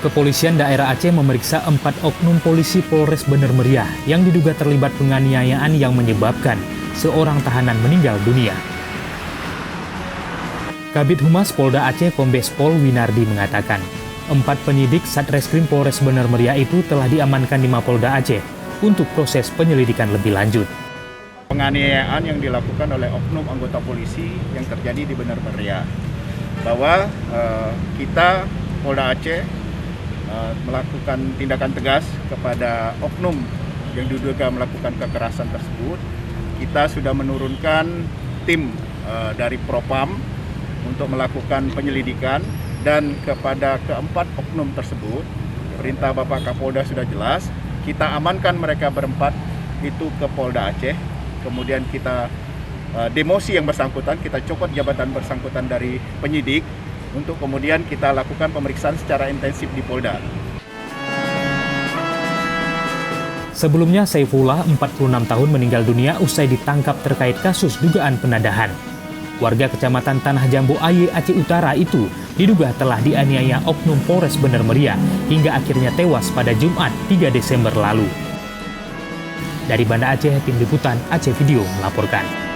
Kepolisian daerah Aceh memeriksa 4 oknum polisi Polres Bener Meriah yang diduga terlibat penganiayaan yang menyebabkan seorang tahanan meninggal dunia. Kabid Humas Polda Aceh Kombes Pol Winardi mengatakan, 4 penyidik Satreskrim Polres Bener Meriah itu telah diamankan di Mapolda Aceh untuk proses penyelidikan lebih lanjut. Penganiayaan yang dilakukan oleh oknum anggota polisi yang terjadi di Bener Meriah, bahwa kita Polda Aceh melakukan tindakan tegas kepada oknum yang diduga melakukan kekerasan tersebut. Kita sudah menurunkan tim dari Propam untuk melakukan penyelidikan, dan kepada keempat oknum tersebut perintah Bapak Kapolda sudah jelas, kita amankan mereka berempat itu ke Polda Aceh. Kemudian kita demosi yang bersangkutan, kita copot jabatan bersangkutan dari penyidik untuk kemudian kita lakukan pemeriksaan secara intensif di Polda. Sebelumnya Saifullah, 46 tahun, meninggal dunia usai ditangkap terkait kasus dugaan penadahan. Warga Kecamatan Tanah Jambu Aye, Aceh Utara itu diduga telah dianiaya oknum Polres Bener Meriah hingga akhirnya tewas pada Jumat 3 Desember lalu. Dari Banda Aceh, Tim Liputan Aceh Video melaporkan.